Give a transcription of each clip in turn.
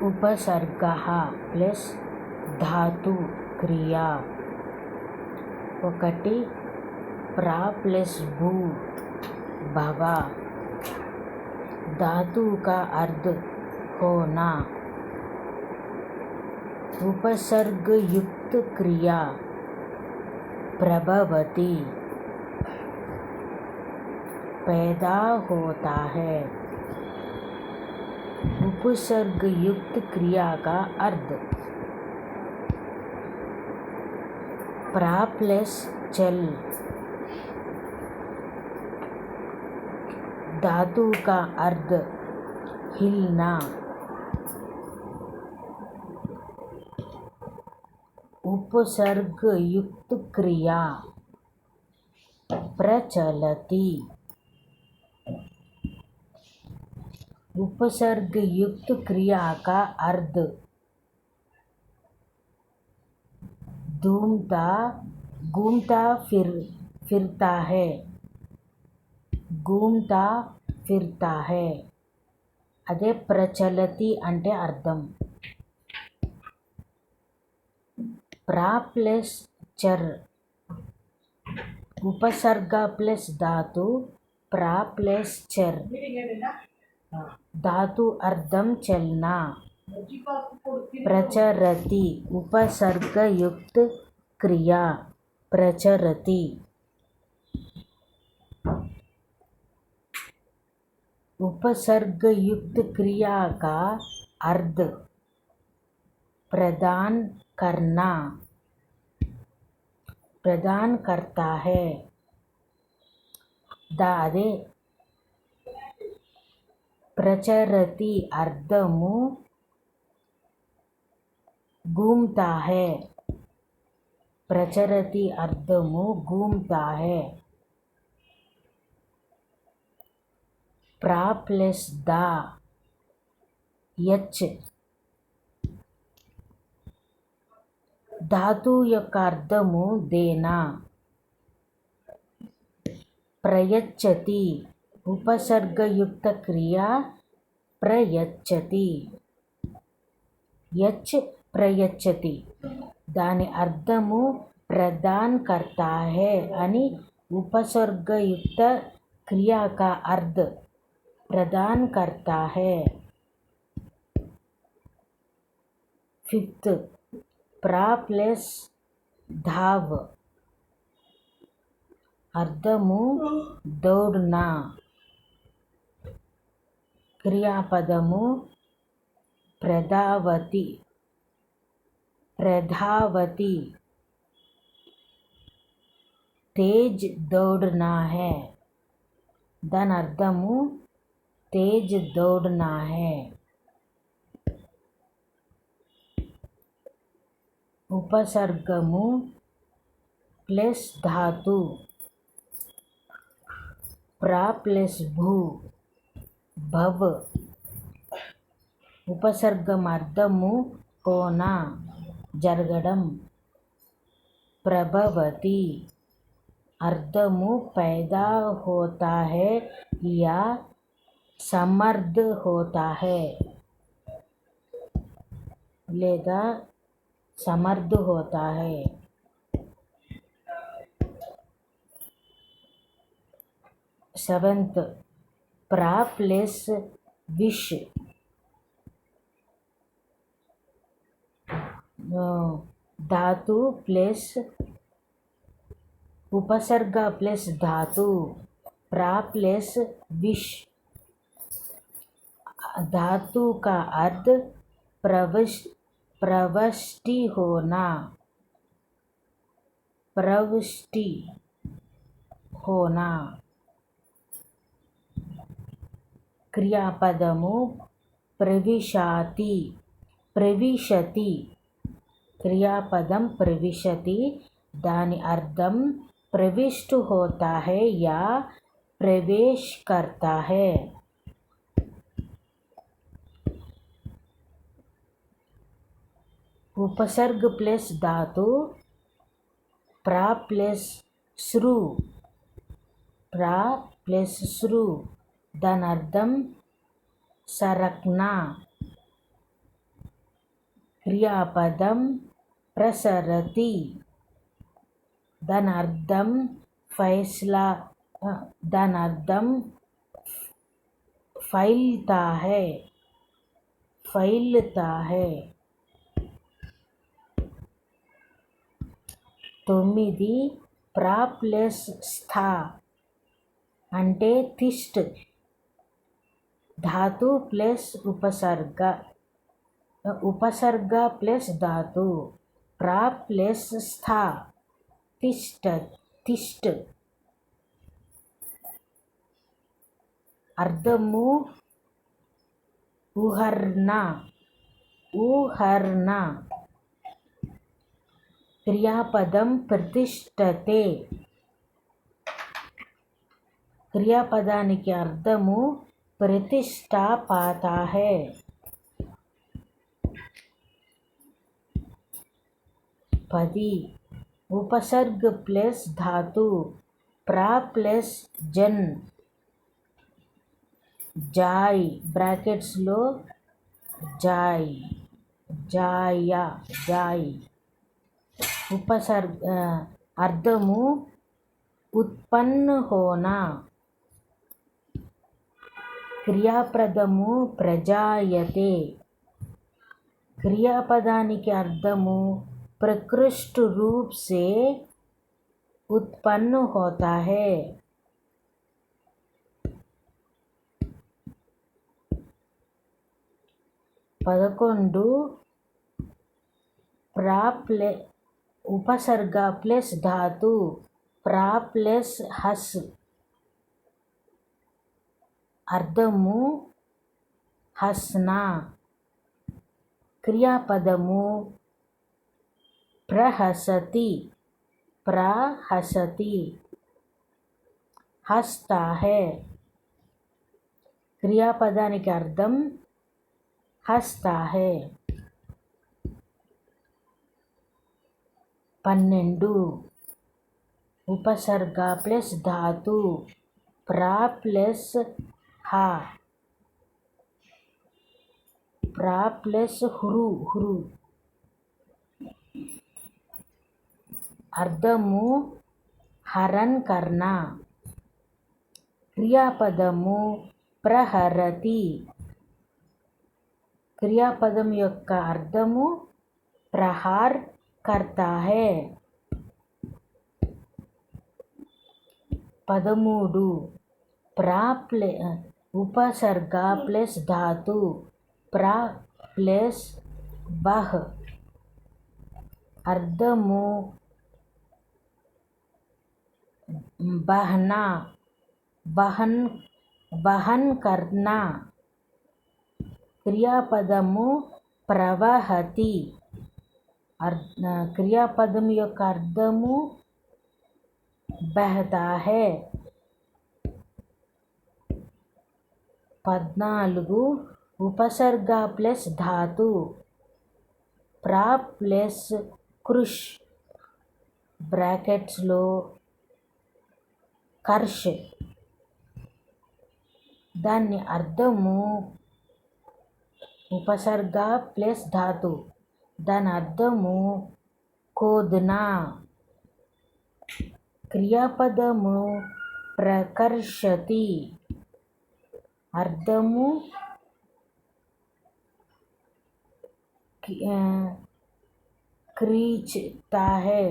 ఉపసర్గः plus ధాతు క్రియ. ఒకటి ప్రా ప్లస్ భూ భవ. धातु का अर्थ होना. उपसर्ग युक्त क्रिया प्रभवती पैदा होता है. उपसर्ग युक्त क्रिया का अर्थ प्रा प्लस चल. धातु का अर्थ हिलना. उपसर्ग युक्त क्रिया प्रचलति. उपसर्ग युक्त क्रिया का अर्थ घूमता फिरता है. घूमता फिरता है. అదే ప్రచలతి అంటే అర్థం. ప్రా ప్లస్ చర్. ఉపసర్గ ప్లస్ ధాతు ప్రా ప్లస్ చర్. धातु अर्थम चलना. प्रचरति उपसर्ग युक्त क्रिया प्रचरति. उपसर्ग युक्त क्रिया का अर्थ प्रदान करना. प्रदान करता है. అదే प्रचरति అర్థము घूमता है. प्रचरति అర్థము घूमता है. प्रा प्लस दा यच. धातु యొక్క అర్థము దేనా. ప్రయచ్చతి ఉపసర్గయుక్త క్రియ ప్రయచ్చతి. యచ్ ప్రయచ్చతి దాని అర్థము ప్రదాన్ కర్తా హై అని. उपसर्गयुक्त क्रिया का अर्थ प्रदान करता है. फिफ्थ प्रा प्लस धाव. అర్థము దౌడ్నా. క్రియాపదము ప్రధావతి. प्रधावती. तेज दौड़ना है. దాని అర్థము तेज दौड़ना है. ఉపసర్గము ప్లస్ ధాతు ప్రా ప్లస్ భూ భవ్. ఉపసర్గం అర్థము హోనా జరగడం. ప్రభవతి అర్థము पैदा होता है या समर्थ होता है లేదా समर्थ होता है. सेवंथ प्रा प्लस विश. धातु प्लस उपसर्ग प्लस धातु प्रा प्लस विश. धातु का अर्थ प्रविष्टि होना. प्रविष्टि होना. क्रियापदము ప్రవిశాతి. ప్రవిశతి क्रियापदम प्रविशति दानि अर्थम प्रविष्ट होता है या प्रवेश करता है. उपसर्ग प्लस धातु प्रा प्लस श्रु. प्रा प्लस श्रु दानि अर्थम सरकना. క్రియాపదం ప్రసరతి, దాని అర్థం ఫైస్లా, దాని అర్థం ఫైల్తా హై, ఫైల్తా హై. 9 ప్రా ప్లస్ స్థా అంటే తిష్ట్, ధాతు ప్లస్ ఉపసర్గ, ఉపసర్గ ప్లస్ ధాతు. ప్రా ప్లస్ స్థా తిష్ట, తిష్ట్. అర్థము ఉహర్న, ఊహర్న. క్రియాపదం ప్రతిష్టతే, క్రియాపదానికి అర్థము ప్రతిష్ట పాతా హై. 10 ఉపసర్గ ప్లస్ ధాతు, ప్రా ప్లస్ జన్, జాయ్ బ్రాకెట్స్లో జాయ్, జాయ, జాయ్. ఉపసర్గ అర్థము ఉత్పన్న హోనా. క్రియాపదము ప్రజాయతే, క్రియాపదానికి అర్థము प्रकृष्ट रूप से उत्पन्न होता है. 11 प्रा उपसर्ग प्लस धातु, प्रा प्लस हस. అర్థము హస్నా. క్రియాపదము ప్రహసతి, ప్రహసతి. హస్తా హై, క్రియాపదానికి అర్థం హస్తా హై. 12 ఉపసర్గ ప్లస్ ధాతు, ప్రా ప్లస్ హా, ప్రా ప్లస్ హురు, హురు. అర్థము హరన్ కర్నా. క్రియాపదము ప్రహరతి, క్రియాపదం యొక్క అర్థము ప్రహార్ కర్తా హై. 13 ప్రా ఉపసర్గ ప్లస్ ధాతు, ప్రా ప్లస్ బహ్. అర్థము బహనా, బహన్, బహన్ కర్నా. క్రియాపదము ప్రవహతి, క్రియాపదం యొక్క అర్థము బహతా హై. 14 ఉపసర్గ ప్లస్ ధాతు, ప్రా ప్లస్ కృష్ బ్రాకెట్స్లో కర్ష్. దాని అర్థము ఉపసర్గ ప్లస్ ధాతు, దాని అర్థము కోద్నా. క్రియాపదము ప్రకర్షతి, అర్థము క్రీచ్తా హై.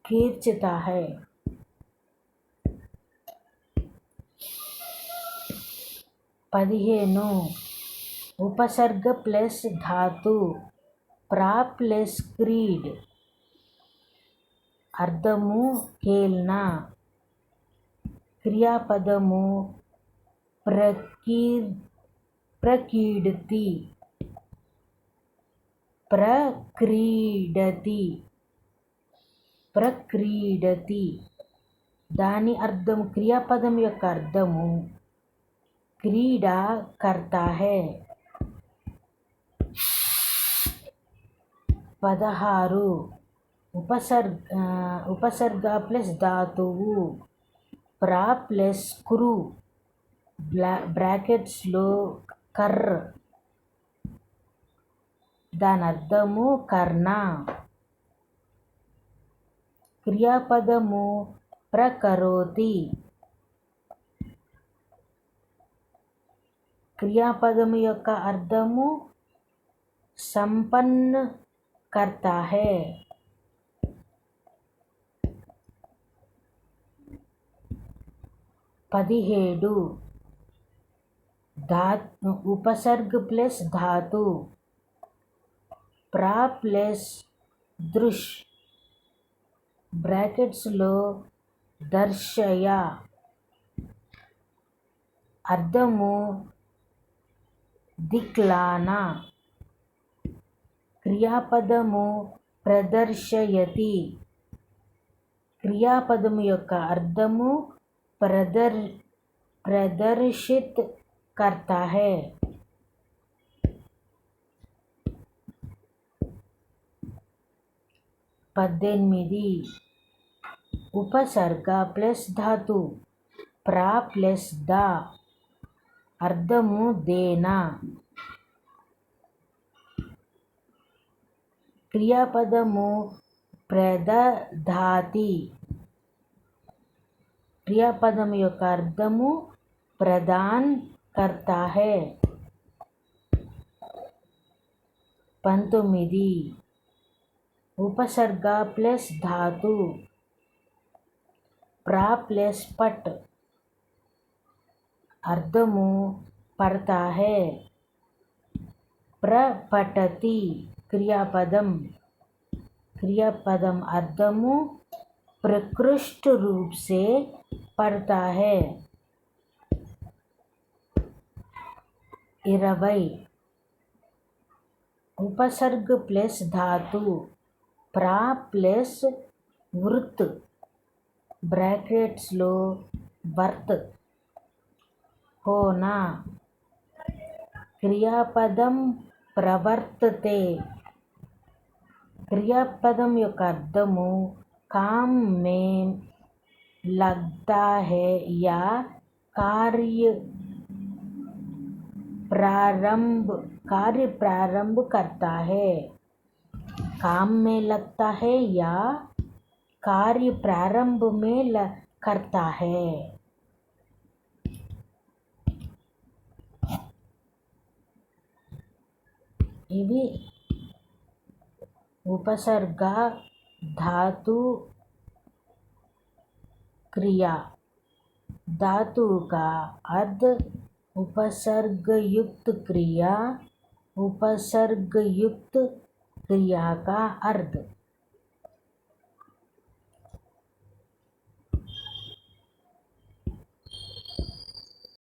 खींचता है. 15 उपसर्ग प्लस धातु, प्रा प्लस क्रीड. అర్థము కేల్నా. క్రియాపదము ప్రకీడతి, ప్రక్రీడతి, ప్రక్రీడతి. దాని అర్థం, క్రియాపదం యొక్క అర్థము క్రీడా కర్తా హై. 16 ఉపసర్గ ప్లస్ ధాతువు, ప్రా ప్లస్ కురు. బ్రాకెట్స్లో కర్ర, దాని అర్థము కర్ణ. క్రియాపదము ప్రకరోతి, క్రియాపదము యొక్క అర్థము సంపన్న కర్తా హై. 17 ఉపసర్గ ప్లస్ ధాతు, ప్రా ప్లస్ దృష్, బ్రాకెట్స్లో దర్శయ, అర్థము దిక్లానా. క్రియాపదము ప్రదర్శయతి, క్రియాపదము యొక్క అర్థము ప్రదర్శిత్ కర్తా హై. 18 ఉపసర్గ ప్లస్ ధాతు, ప్రా ప్లస్ దా, అర్థము దేనా. క్రియాపదము ప్రదధాతి, క్రియాపదము యొక్క అర్థము ప్రదాన్ కర్తా హై. 19 ఉపసర్గ ప్లస్ ధాతు, ప్రా ప్లస్ పట్, అర్థము పడతా హై. ప్రపఠతి క్రియాపదం, క్రియాపదం అర్థము प्रकृष्ट रूप से पढ़ता है. 20 उपसर्ग प्लस धातु, प्रा प्लस वृत्त, ब्रैकेट्सलो वर्त, होना. क्रियापदम प्रवर्तते, क्रियापदम యొక్క అర్థము काम में लगता है या कार्य प्रारंभ करता है. काम में लगता है या कार्य प्रारंभ में करता है. इवी उपसर्ग धातु क्रिया. धातु का अर्थ उपसर्ग युक्त क्रिया, उपसर्ग युक्त क्रिया का अर्थ.